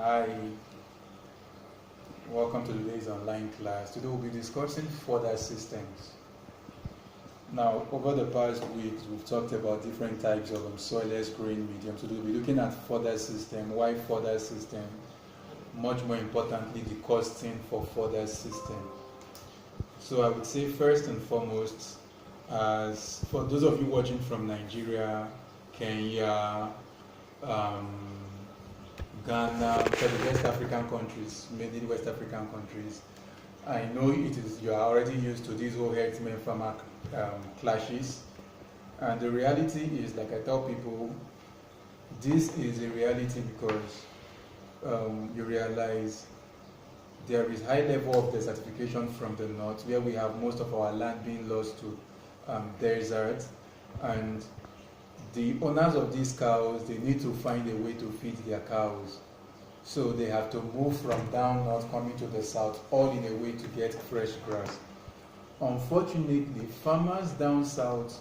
Hi, welcome to today's online class. Today we'll be discussing fodder systems. Now, over the past weeks, we've talked about different types of soilless growing medium. Today we'll be looking at fodder system, why fodder system, much more importantly, the costing for fodder system. So I would say first and foremost, as for those of you watching from Nigeria, Kenya, Ghana, the West African countries, mainly West African countries, I know you are already used to these whole herdsmen farmer clashes, and the reality is, like I tell people, this is a reality because you realize there is high level of desertification from the north, where we have most of our land being lost to desert, and the owners of these cows, they need to find a way to feed their cows. So they have to move from down north coming to the south, all in a way to get fresh grass. Unfortunately, farmers down south,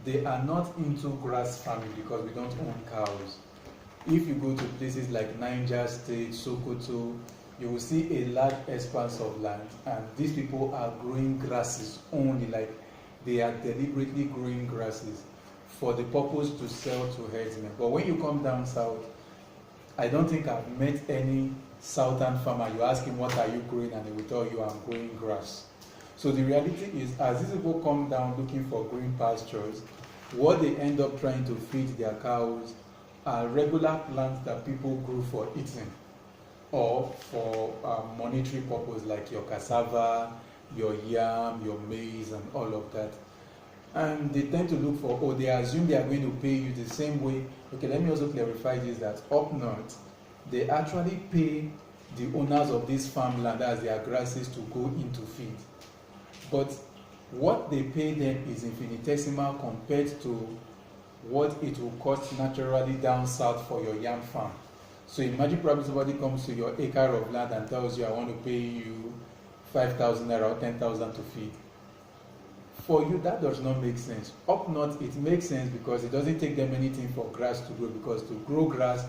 they are not into grass farming because we don't own cows. If you go to places like Niger State, Sokoto, you will see a large expanse of land, and these people are growing grasses only, like they are deliberately growing grasses for the purpose to sell to herdsmen. But when you come down south, I don't think I've met any southern farmer. You ask him, what are you growing? And he will tell you, I'm growing grass. So the reality is, as these people come down looking for green pastures, what they end up trying to feed their cows are regular plants that people grew for eating or for monetary purpose, like your cassava, your yam, your maize, and all of that. And they tend to look for, or they assume they are going to pay you the same way. Okay, let me also clarify this, that up north, they actually pay the owners of this farmland as their grasses to go into feed. But what they pay them is infinitesimal compared to what it will cost naturally down south for your yam farm. So imagine probably somebody comes to your acre of land and tells you, I want to pay you 5,000 naira or 10,000 to feed. For you, that does not make sense. Up north, it makes sense because it doesn't take them anything for grass to grow, because to grow grass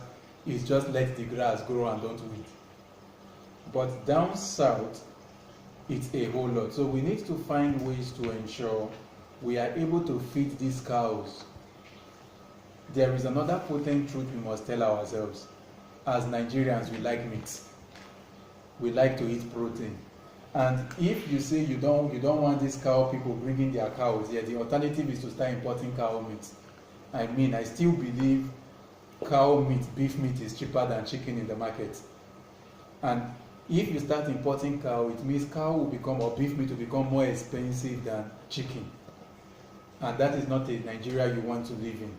is just let the grass grow and don't weed. But down south, it's a whole lot. So we need to find ways to ensure we are able to feed these cows. There is another potent truth we must tell ourselves. As Nigerians, we like meat. We like to eat protein. And if you say you don't want these cow people bringing their cows here, the alternative is to start importing cow meat. I still believe cow meat, beef meat is cheaper than chicken in the market. And if you start importing cow, it means cow will become, or beef meat will become more expensive than chicken. And that is not a Nigeria you want to live in.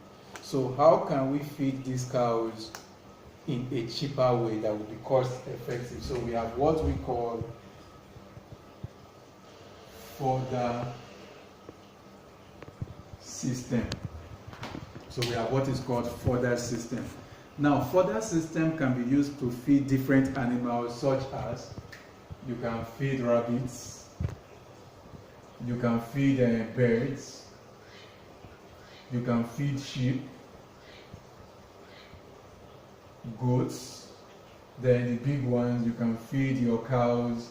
So how can we feed these cows in a cheaper way that will be cost effective? So we have what we call fodder system. So we have what is called fodder system. Now, fodder system can be used to feed different animals, such as you can feed rabbits, you can feed birds, you can feed sheep, goats, then the big ones, you can feed your cows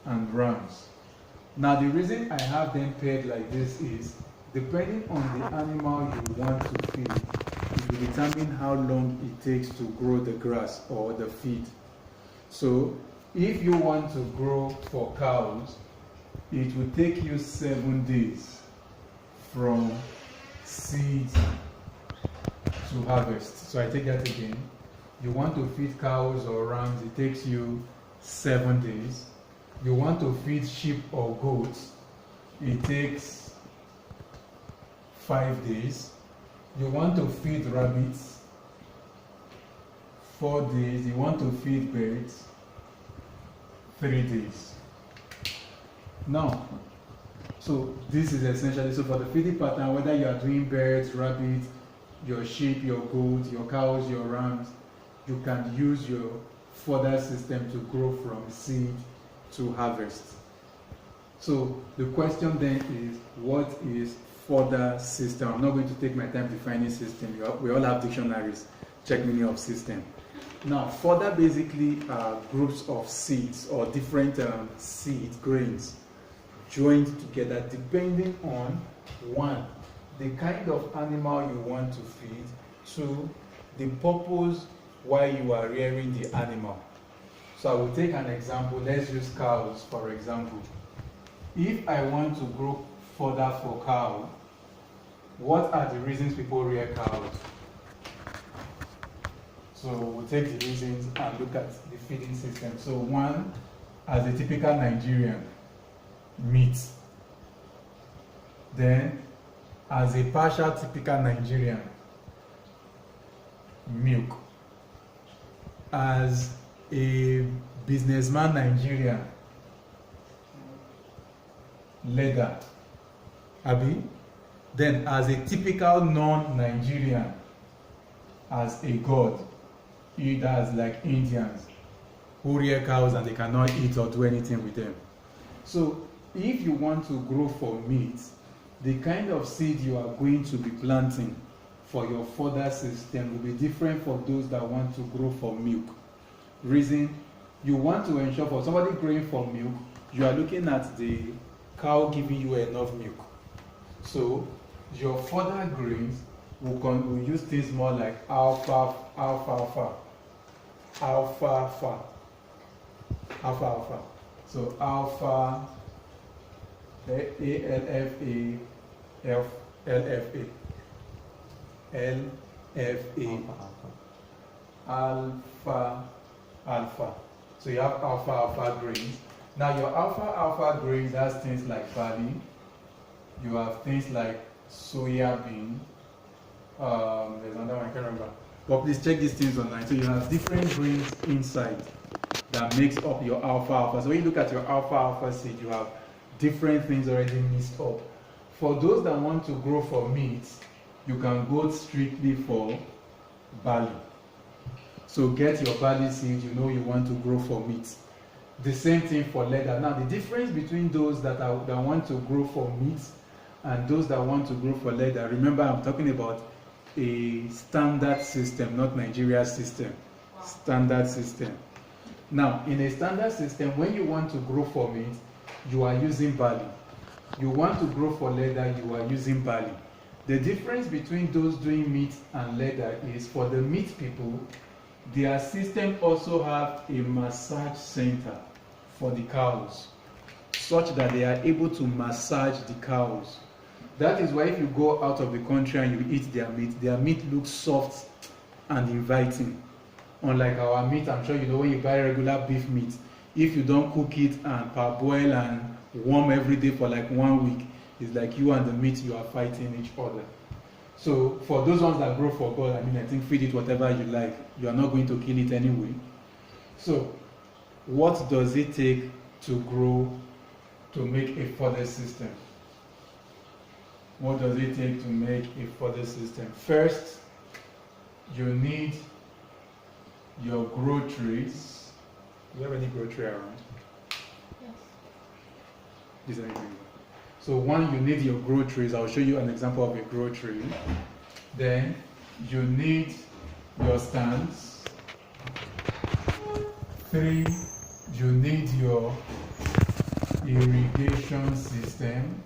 and rams. Now, the reason I have them paired like this is, depending on the animal you want to feed, it will determine how long it takes to grow the grass or the feed. So, if you want to grow for cows, it will take you 7 days from seed to harvest. So I take that again. You want to feed cows or rams, it takes you 7 days. You want to feed sheep or goats, it takes 5 days. You want to feed rabbits, 4 days. You want to feed birds, 3 days. Now, so this is essentially, so for the feeding pattern, whether you are doing birds, rabbits, your sheep, your goats, your cows, your rams, you can use your fodder system to grow from seed to harvest. So the question then is, what is fodder system? I'm not going to take my time defining system. We all have dictionaries. Check meaning of system. Now, fodder basically are groups of seeds or different seed grains joined together depending on one, the kind of animal you want to feed, two, the purpose why you are rearing the animal. So I will take an example. Let's use cows, for example. If I want to grow fodder for cow, what are the reasons people rear cows? So we'll take the reasons and look at the feeding system. So one, as a typical Nigerian, meat. Then, as a partial typical Nigerian, milk. As a businessman Nigerian, leather. Abi? Then, as a typical non-Nigerian, as a god, that's like Indians who rear cows and they cannot eat or do anything with them. So if you want to grow for meat, the kind of seed you are going to be planting for your fodder system will be different for those that want to grow for milk. Reason, you want to ensure for somebody growing for milk, you are looking at the cow giving you enough milk. So your fodder grains will use things more like alfalfa. So alpha, A-L-F-A, L-F-A, alpha. So you have alpha grains. Now your alpha grains has things like barley. You have things like soya bean. There's another one I can't remember. But please check these things online. So you have different grains inside that makes up your alpha. So when you look at your alpha seed, you have different things already mixed up. For those that want to grow for meat, you can go strictly for barley. So get your barley seed, you know you want to grow for meat. The same thing for leather. Now the difference between those that want to grow for meat and those that want to grow for leather, remember I'm talking about a standard system, not Nigeria's system. Standard system. Now, in a standard system, when you want to grow for meat, you are using barley. You want to grow for leather, you are using barley. The difference between those doing meat and leather is for the meat people, their system also have a massage center for the cows, such that they are able to massage the cows. That is why if you go out of the country and you eat their meat looks soft and inviting. Unlike our meat, I'm sure you know when you buy regular beef meat, if you don't cook it and parboil and warm every day for like 1 week, it's like you and the meat, you are fighting each other. So for those ones that grow for God, I think feed it whatever you like. You are not going to kill it anyway. So what does it take to grow, to make a fodder system? What does it take to make a fodder system? First, you need your grow trays. Do you have any grow tray around? Yes. Is there anything? So one, you need your grow trays. I'll show you an example of a grow tray. Then you need your stands. 3, you need your irrigation system.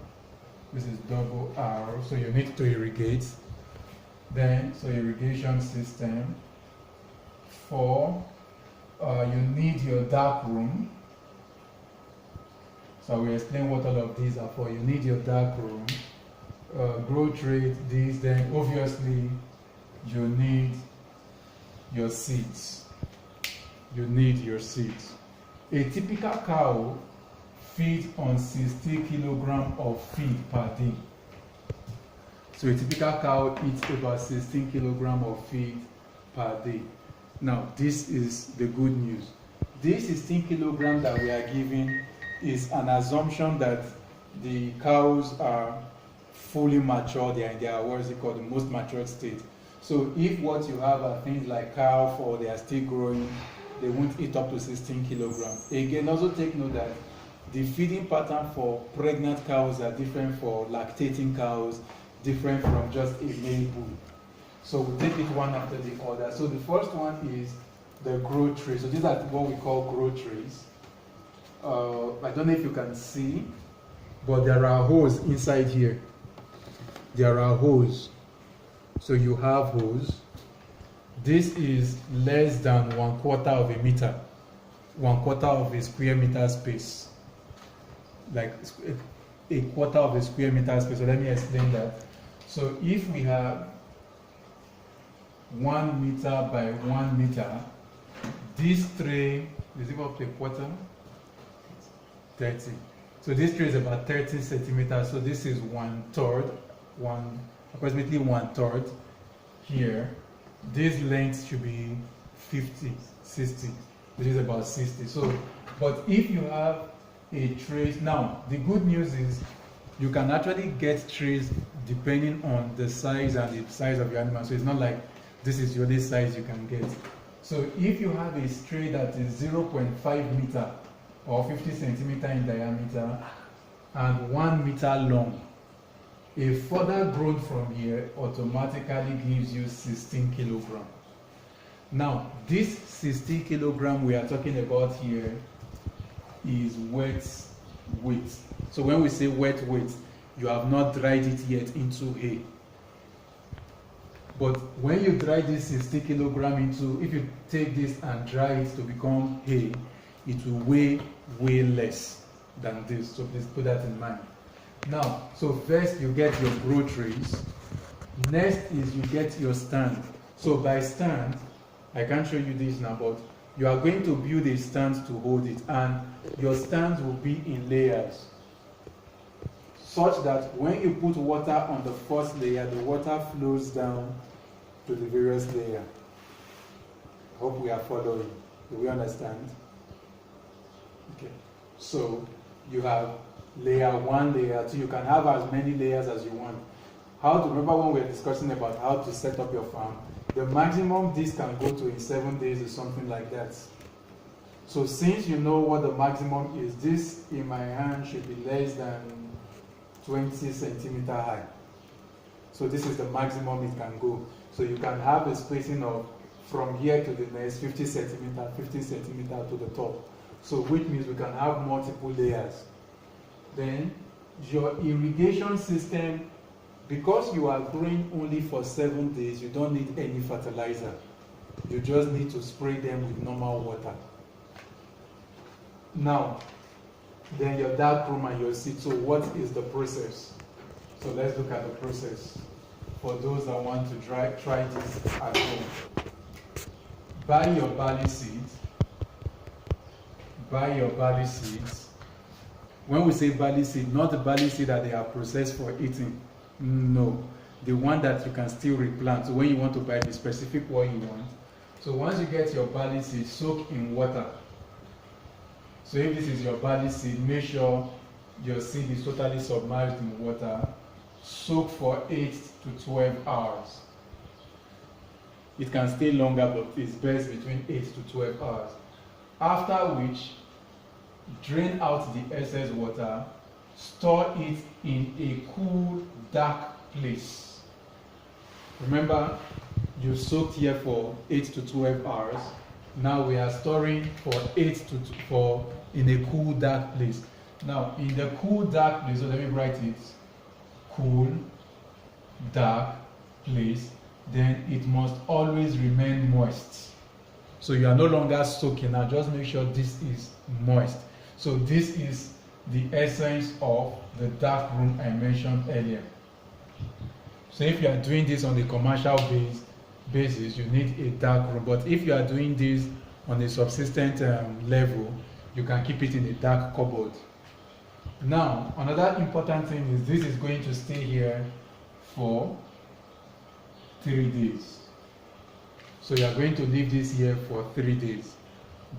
This is double R, so you need to irrigate. Then, so irrigation system. 4, you need your dark room. So I will explain what all of these are for. You need your dark room, grow tray, these. Then obviously you need your seeds. You need your seeds. A typical cow feeds on 60 kilograms of feed per day. So a typical cow eats about 16 kilograms of feed per day. Now, this is the good news. This 16 kilograms that we are giving is an assumption that the cows are fully mature. They are in their, what is it called, the most matured state. So if what you have are things like calf or they are still growing, they won't eat up to 16 kilograms. Again, also take note that the feeding pattern for pregnant cows are different for lactating cows, different from just a male bull. So we'll take it one after the other. So the first one is the grow trays. So these are what we call grow trays. I don't know if you can see, but there are holes inside here. There are holes. So you have holes. This is less than 1/4 of a meter, 1/4 of a square meter space. Like a quarter of a square meter space. So let me explain that. So if we have 1 meter by 1 meter, this tray is equal to a quarter, 30. So this tray is about 30 centimeters. So this is 1/3, approximately 1/3 here. This length should be 50, 60, which is about 60. So, but if you have a tray, now the good news is you can actually get trays depending on the size and the size of your animal. So it's not like this is the only size you can get. So if you have a tray that is 0.5 meter or 50 centimeter in diameter and 1 meter long, a fodder grown from here automatically gives you 16 kilograms. Now, this 16 kilograms we are talking about here is wet weight. So when we say wet weight, you have not dried it yet into hay. But when you dry this 60 kilograms into, if you take this and dry it to become hay, it will weigh way less than this. So please put that in mind. Now, so first you get your grow trays. Next is you get your stand. So by stand, I can't show you this now, but you are going to build a stand to hold it, and your stands will be in layers, such that when you put water on the first layer, the water flows down to the various layers. Hope we are following. Do we understand? Okay. So you have layer 1, layer 2. You can have as many layers as you want. How to remember when we were discussing about how to set up your farm? The maximum this can go to in 7 days or something like that. So since you know what the maximum is, this in my hand should be less than 20 centimeter high. So this is the maximum it can go. So you can have a spacing of from here to the next 50 centimeter, 50 centimeter to the top. So which means we can have multiple layers. Then your irrigation system, because you are growing only for 7 days, you don't need any fertilizer. You just need to spray them with normal water. Now, then your dark room and your seed. So what is the process? So let's look at the process for those that want to try this at home. Buy your barley seeds. Buy your barley seeds. When we say barley seed, not the barley seed that they are processed for eating. No, the one that you can still replant. So when you want to buy the specific one you want. So once you get your barley seed, soak in water. So if this is your barley seed, make sure your seed is totally submerged in water. Soak for 8 to 12 hours. It can stay longer, but it's best between 8 to 12 hours. After which, drain out the excess water, store it in a cool, dark place. Remember, you soaked here for 8 to 12 hours. Now we are storing for in a cool, dark place. Now, in the cool, dark place, so let me write it, cool, dark place, then it must always remain moist. So you are no longer soaking now, just make sure this is moist. So this is the essence of the dark room I mentioned earlier. So if you are doing this on a commercial basis, you need a dark room. But if you are doing this on a subsistent level, you can keep it in a dark cupboard. Now, another important thing is this is going to stay here for 3 days. So you are going to leave this here for 3 days.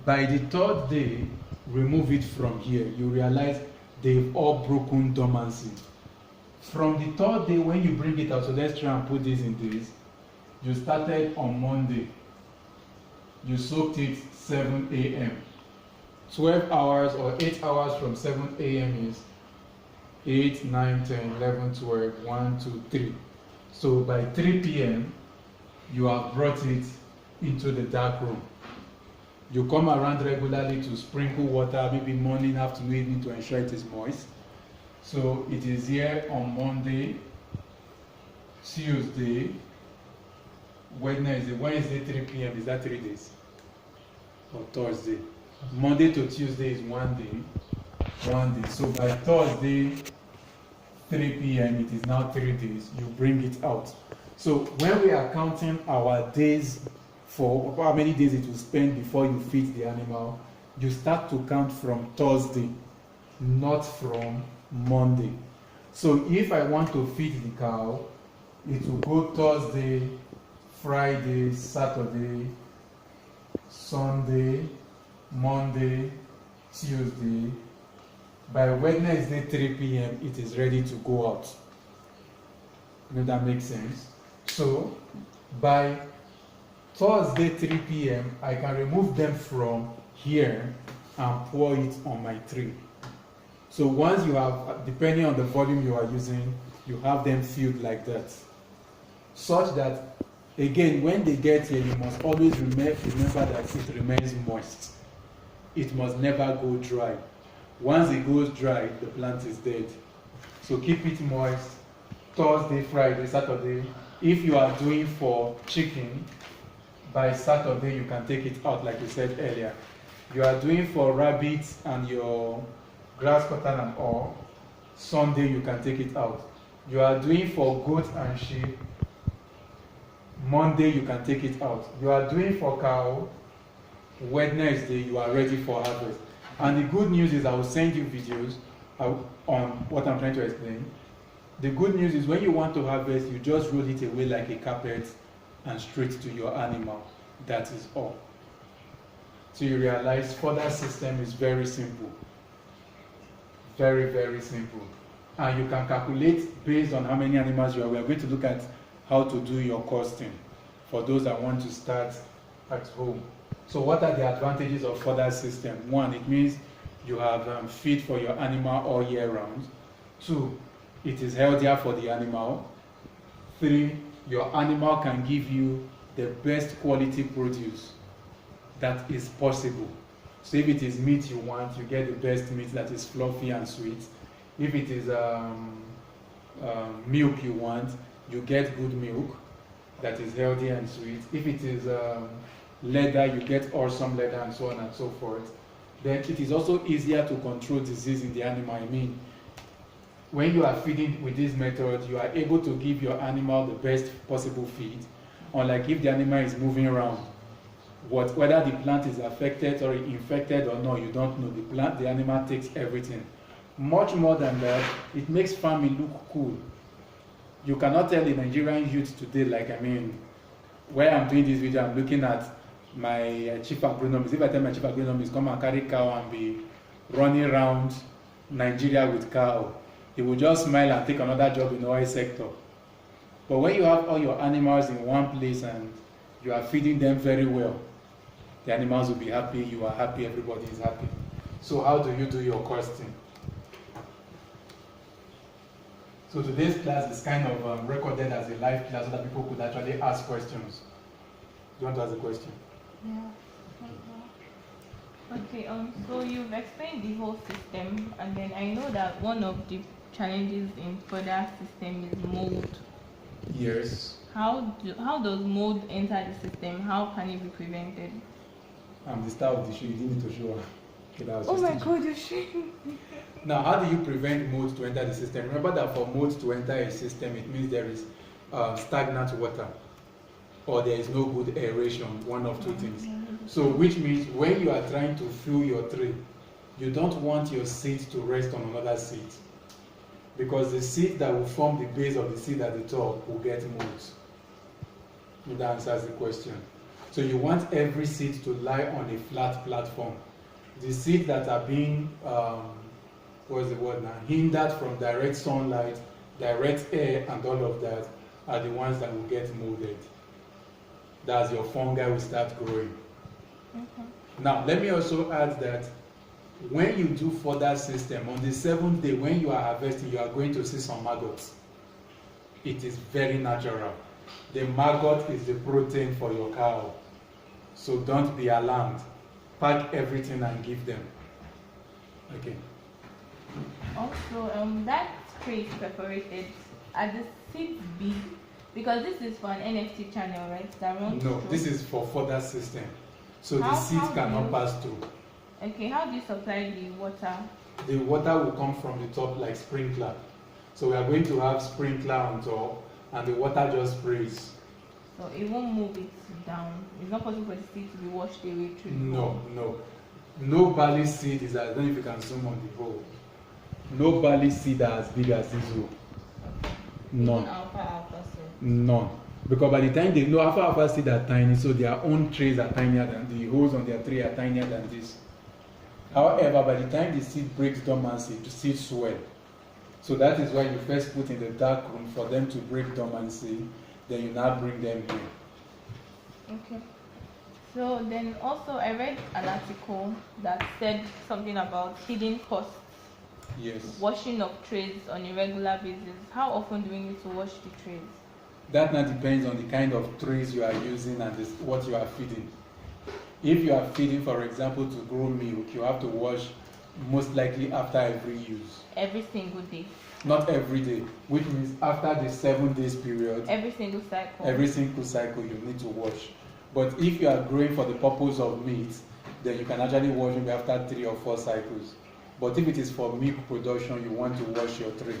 By the 3rd day, remove it from here. You realize they've all broken dormancy. From the 3rd day, when you bring it out, so let's try and put this in this. You started on Monday. You soaked it 7 a.m. 12 hours or 8 hours from 7 a.m. is 8, 9, 10, 11, 12, 1, 2, 3. So by 3 p.m., you have brought it into the dark room. You come around regularly to sprinkle water, maybe morning, afternoon, evening, to ensure it is moist. So it is here on Monday, Tuesday, Wednesday 3 p.m. Is that 3 days? Or Thursday? Monday to Tuesday is 1 day. 1 day. So by Thursday, 3 p.m., it is now 3 days. You bring it out. So when we are counting our days for how many days it will spend before you feed the animal, you start to count from Thursday, not from Monday. So if I want to feed the cow, it will go Thursday, Friday, Saturday, Sunday, Monday, Tuesday. By Wednesday 3 p.m. it is ready to go out. If that makes sense. So by Thursday 3 p.m. I can remove them from here and pour it on my tray. So once you have, depending on the volume you are using, you have them filled like that. Such that, again, when they get here, you must always remember that it remains moist. It must never go dry. Once it goes dry, the plant is dead. So keep it moist. Thursday, Friday, Saturday. If you are doing for chicken, by Saturday you can take it out, like we said earlier. You are doing for rabbits and your grass cotton and all, Sunday you can take it out. You are doing for goats and sheep, Monday you can take it out. You are doing for cow, Wednesday you are ready for harvest. And the good news is I will send you videos on what I'm trying to explain. The good news is when you want to harvest, you just roll it away like a carpet and straight to your animal. That is all. So you realize fodder system is very simple. Very, very simple. And you can calculate based on how many animals you are. We are going to look at how to do your costing for those that want to start at home. So what are the advantages of fodder system? One, it means you have feed for your animal all year round. Two, it is healthier for the animal. Three, your animal can give you the best quality produce that is possible. So if it is meat you want, you get the best meat that is fluffy and sweet. If it is milk you want, you get good milk that is healthy and sweet. If it is leather, you get awesome leather, and so on and so forth. Then it is also easier to control disease in the animal. I mean, when you are feeding with this method, you are able to give your animal the best possible feed. Unlike if the animal is moving around, whether the plant is affected or infected or not, you don't know. The animal takes everything. Much more than that, it makes farming look cool. You cannot tell the Nigerian youth today, where I'm doing this video, I'm looking at my chief agronomist. If I tell my chief agronomist, come and carry cow and be running around Nigeria with cow, he will just smile and take another job in the oil sector. But when you have all your animals in one place and you are feeding them very well, the animals will be happy, you are happy, everybody is happy. So how do you do your costing? So today's class is kind of recorded as a live class so that people could actually ask questions. Do you want to ask a question? Yeah. Okay, so you've explained the whole system, and then I know that one of the challenges in fodder system is mold. Yes. How does mold enter the system? How can it be prevented? I'm the star of the show. You didn't need to show her. Okay, oh my God, you're showing me. Now, how do you prevent mold to enter the system? Remember that for mold to enter a system, it means there is stagnant water or there is no good aeration, one of two things. So, which means when you are trying to fill your tray, you don't want your seed to rest on another seed, because the seed that will form the base of the seed at the top will get molds. That answers the question. So you want every seed to lie on a flat platform. The seeds that are being, hindered from direct sunlight, direct air, and all of that are the ones that will get molded. That's your fungi will start growing. Okay. Now, let me also add that when you do fodder system, on the 7th day, when you are harvesting, you are going to see some maggots. It is very natural. The maggot is the protein for your cow. So don't be alarmed. pack everything and give them. Okay. Also, that tray is perforated. Are the seeds big? Because this is for an NFT channel, right? That runs No, through. this is for fodder system. So the How seeds do cannot you- pass through. Okay, how do you supply the water? The water will come from the top like sprinkler. So we are going to have sprinkler on top and the water just sprays. So it won't move it down. It's not possible for the seed to be washed away through. No barley seed is, I don't know if you can zoom on the hole. No barley seed are as big as this hole. None. Even alpha seed. None. Because by the time they know alpha seed are tiny, so their own trays are tinier than the holes on their tray are tinier than this. However, by the time the seed breaks dormancy, the seed swell. So that is why you first put in the dark room for them to break dormancy, then you now bring them here. Okay. So then also I read an article that said something about hidden costs. Yes. Washing of trays on a regular basis. How often do we need to wash the trays? That now depends on the kind of trays you are using and what you are feeding. If you are feeding, for example, to grow milk, you have to wash most likely after every use. Every single day. Not every day, which means after the 7 days period. Every single cycle. Every single cycle you need to wash. But if you are growing for the purpose of meat, then you can actually wash maybe after 3 or 4 cycles. But if it is for milk production, you want to wash your tray.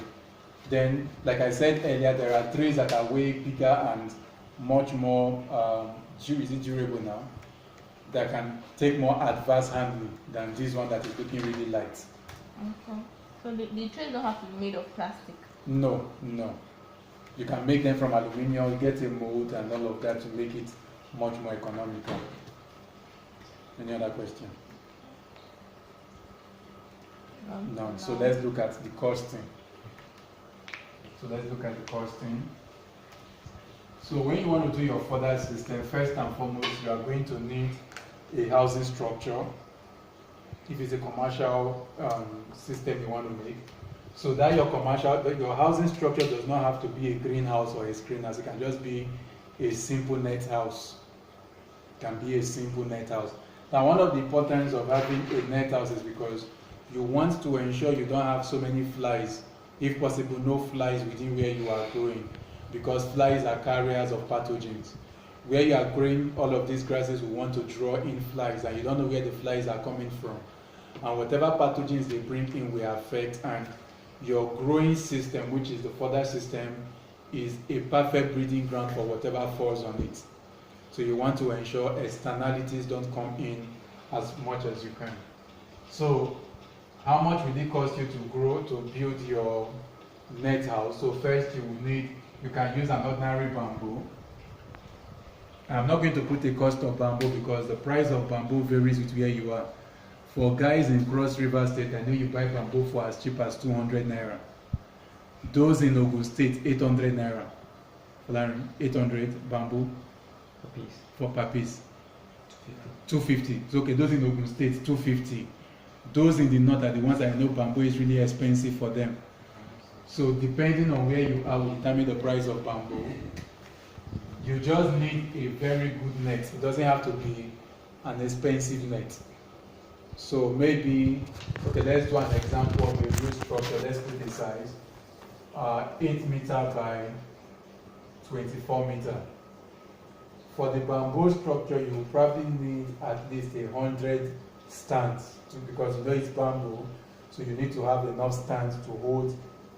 Then, like I said earlier, there are trays that are way bigger and much more, is it durable now? That can take more advanced handling than this one that is looking really light. Okay. So the trays don't have to be made of plastic? No. You can make them from aluminium, get a mold and all of that to make it much more economical. Any other question? No. So let's look at the costing. So when you want to do your fodder system, first and foremost, you are going to need a housing structure. If it's a commercial system you want to make, so that your housing structure does not have to be a greenhouse or a screenhouse. It can just be a simple net house. It can be a simple net house. Now, one of the importance of having a net house is because you want to ensure you don't have so many flies. If possible, no flies within where you are growing, because flies are carriers of pathogens. Where you are growing all of these grasses, we want to draw in flies, and you don't know where the flies are coming from. And whatever pathogens they bring in will affect, and your growing system, which is the fodder system, is a perfect breeding ground for whatever falls on it. So you want to ensure externalities don't come in as much as you can. So how much will it cost you to build your net house? So first you can use an ordinary bamboo. I'm not going to put a cost of bamboo because the price of bamboo varies with where you are. For guys in Cross River State, I know you buy bamboo for as cheap as 200 naira. Those in Ogun State, 800 naira. 800 bamboo per piece. 250. It's okay, those in Ogun State, 250. Those in the north are the ones that I know bamboo is really expensive for them. So depending on where you are will determine the price of bamboo. You just need a very good net. It doesn't have to be an expensive net. So maybe, okay, let's do an example of a root structure. Let's put the size. 8 meter by 24 meter. For the bamboo structure, you will probably need at least 100 stands because you know it's bamboo, so you need to have enough stands to hold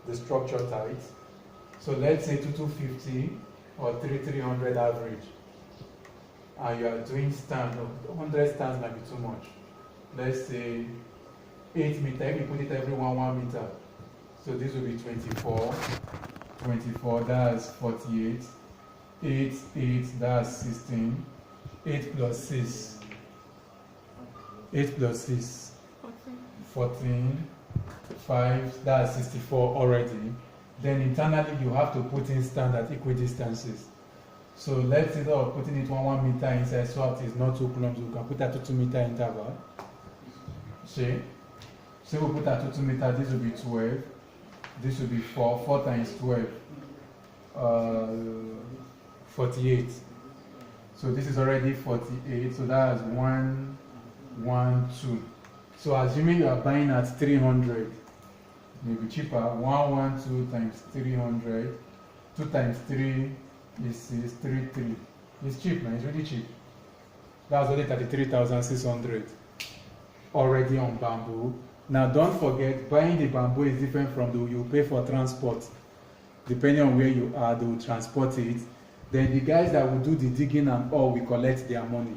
the structure tight. So let's say 250 or 300 average. And you are doing stand, 100 stands might be too much. Let's say 8 meter, if you put it every 1 meter. So this will be 24, that's 48. 8, that's 16. 8 plus 6. 8 plus 6. 14. 5, that's 64 already. Then internally you have to put in stand at equidistances. So let's say that putting it 1 meter inside so it is not too close, we can put at 2 meter interval. See? So we put at 2 meter, this will be 12. This will be 4 times 12. 48. So this is already 48. So that's 1, 1, 2. So assuming you are buying at 300, maybe cheaper. 112 times 300. 2 times 3 is 6, 3, 3. It's cheap, man. It's really cheap. That's only 33,600 already on bamboo. Now don't forget, buying the bamboo is different from the you pay for transport. Depending on where you are, they will transport it. Then the guys that will do the digging and all will collect their money.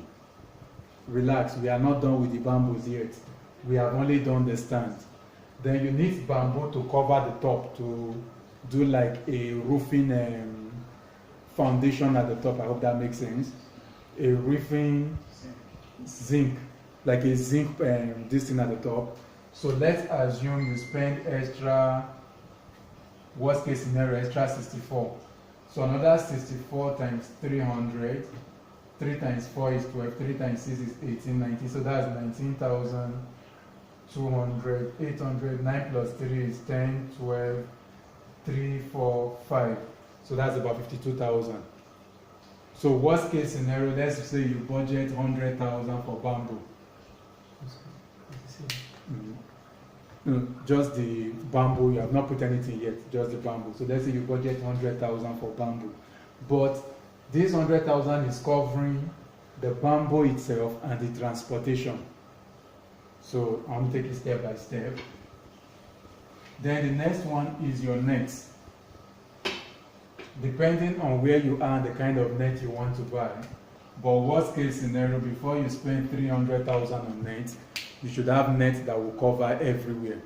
Relax, we are not done with the bamboos yet. We have only done the stand. Then you need bamboo to cover the top to do like a roofing foundation at the top. I hope that makes sense. A roofing zinc, like a zinc this thing at the top. So let's assume you spend extra, worst case scenario, extra 64. So another 64 times 300, 3 times 4 is 12, 3 times 6 is 18, 19. So that's 19,200, 800, 9 plus 3 is 10, 12, 3, 4, 5. So that's about 52,000. So worst case scenario, let's say you budget 100,000 for bamboo. No, just the bamboo. You have not put anything yet, just the bamboo. So let's say you budget 100,000 for bamboo, but this 100,000 is covering the bamboo itself and the transportation. So I'm taking step by step. Then the next one is your nets. Depending on where you are and the kind of net you want to buy, but worst case scenario, before you spend 300,000 on net, you should have net that will cover everywhere.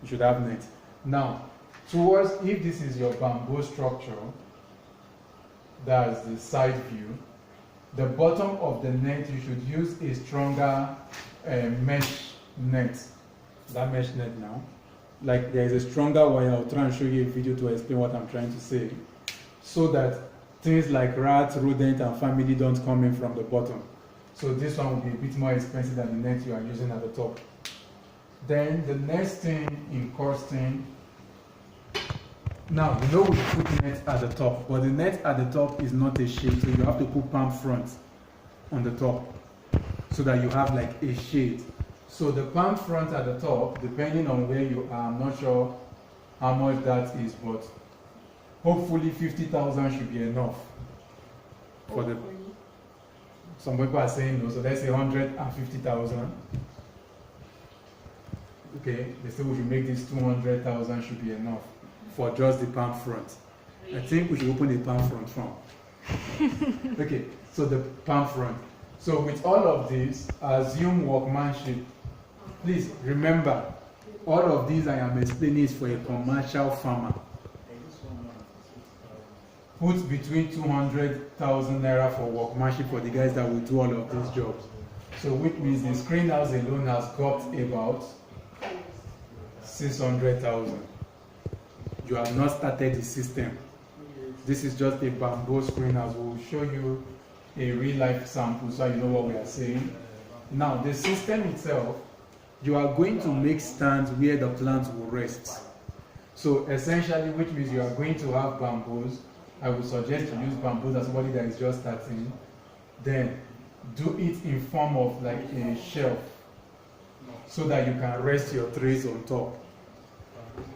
You should have net. Now, towards, if this is your bamboo structure, that's the side view, the bottom of the net, you should use a stronger mesh net. That mesh net now. Like there is a stronger wire. I'll try and show you a video to explain what I'm trying to say. So that things like rats, rodent, and family don't come in from the bottom. So this one will be a bit more expensive than the net you are using at the top. Then the next thing in costing, now you know we put net at the top, but the net at the top is not a shade, so you have to put palm front on the top so that you have like a shade. So the palm front at the top, depending on where you are, I'm not sure how much that is, but hopefully 50,000 should be enough for the. Some people are saying no, so let's say 150,000. Okay, they say we should make this 200,000 should be enough for just the palm front. I think we should open the palm front from. Okay, so the palm front. So with all of this, assume workmanship. Please remember, all of these I am explaining is for a commercial farmer. Put between 200,000 naira for workmanship for the guys that will do all of these jobs. So which means the screen house alone has got about 600,000. You have not started the system. This is just a bamboo screen house. We will show you a real life sample so you know what we are saying. Now the system itself, you are going to make stands where the plants will rest. So essentially, which means you are going to have bamboos. I would suggest to use bamboos as somebody that is just starting. Then do it in form of like a shelf so that you can rest your trays on top.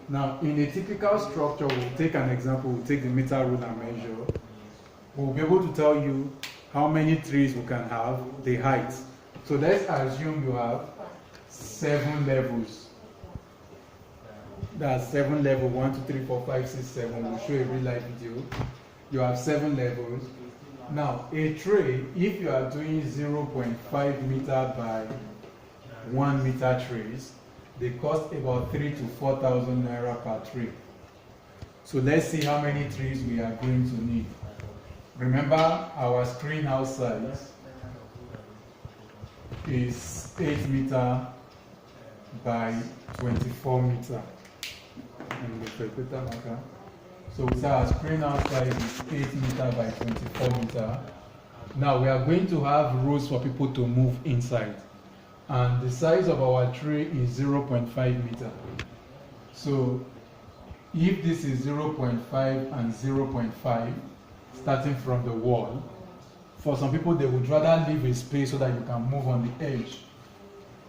Now in a typical structure, we'll take an example, we'll take the meter rule and measure. We'll be able to tell you how many trees we can have, the height. So let's assume you have 7 levels. That's 7 levels, 1, 2, 3, 4, 5, 6, 7. We'll show a real life video. You have 7 levels. Now, a tray, if you are doing 0.5 meter by 1 meter trays, they cost about 3,000 to 4,000 naira per tray. So let's see how many trees we are going to need. Remember, our screen house size is 8 meter by 24 meter. So we say our screen house size is 8 meter by 24 meter. Now we are going to have rows for people to move inside. And the size of our tray is 0.5 meter. So if this is 0.5 and 0.5, starting from the wall, for some people, they would rather leave a space so that you can move on the edge.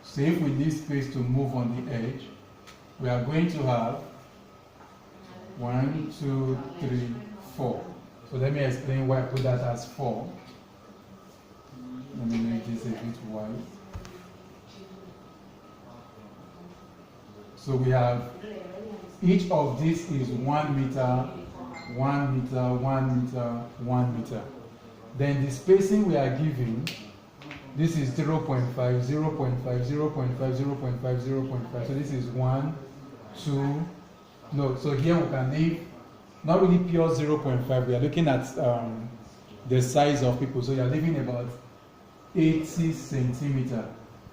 So if we leave space to move on the edge, we are going to have 1, 2, 3, 4. So let me explain why I put that as 4. Let me make this a bit wide. So we have, each of these is 1 meter, 1 meter, 1 meter, 1 meter. Then the spacing we are giving, this is 0.5, 0.5, 0.5, 0.5, 0.5, 0.5. So this is 1, 2, no, so here we can leave, not really pure 0.5, we are looking at the size of people. So you are leaving about 80 centimeter.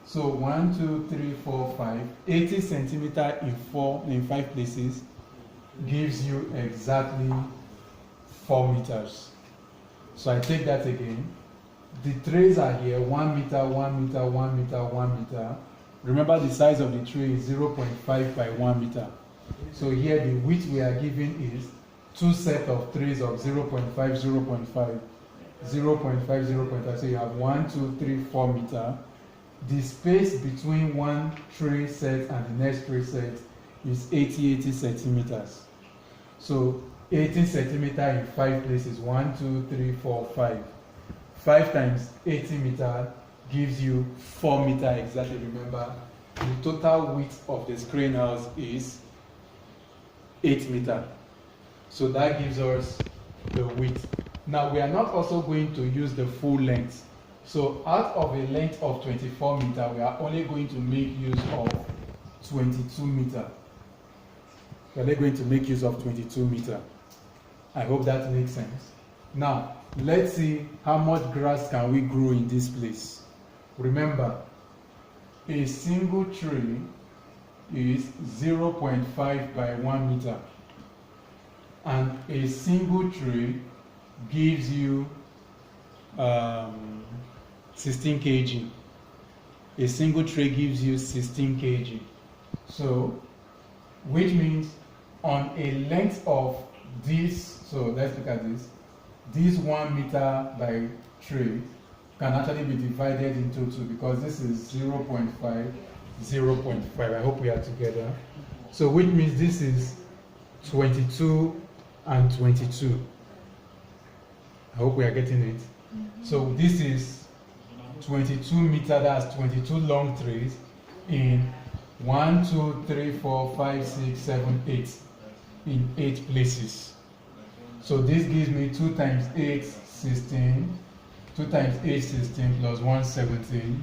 So 1, 2, 3, 4, 5, 80 centimeter in 5 places gives you exactly 4 meters. So I take that again. The trays are here, 1 meter, 1 meter, 1 meter, 1 meter. Remember the size of the tray is 0.5 by 1 meter. So here the width we are giving is 2 sets of trays of 0.5, 0.5, 0.5, 0.5. So you have 1, 2, 3, 4 meter. The space between one tray set and the next tray set is 80 centimeters. So 80 centimeters in 5 places, 1, 2, 3, 4, 5. 5 times 80 meters gives you 4 meters exactly. Remember, the total width of the screen house is 8 meters. So that gives us the width. Now we are not also going to use the full length. So out of a length of 24 meters, we are only going to make use of 22 meters. We are only going to make use of 22 meters. I hope that makes sense. Now, let's see how much grass can we grow in this place. Remember, a single tree is 0.5 by 1 meter. And a single tree gives you 16 kg. A single tray gives you 16 kg. So, which means on a length of this, so let's look at this. This 1 meter by tray can actually be divided into 2 because this is 0.5, 0.5. I hope we are together. So, which means this is 22 and 22. I hope we are getting it. So, this is 22 meters, that's 22 long trays in 1, 2, 3, 4, 5, 6, 7, 8 in 8 places. So this gives me 2 times 8, 16, 2 times 8, 16 plus 1, 17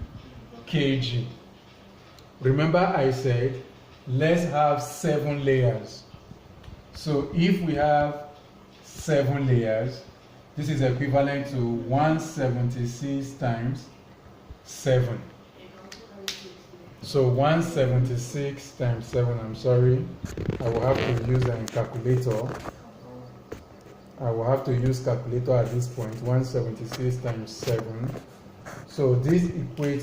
kg. Remember I said, let's have 7 layers. So if we have 7 layers, this is equivalent to 176 times 7. So 176 times 7, I'm sorry, I will have to use a calculator. I will have to use calculator at this point. 176 times 7. So this equates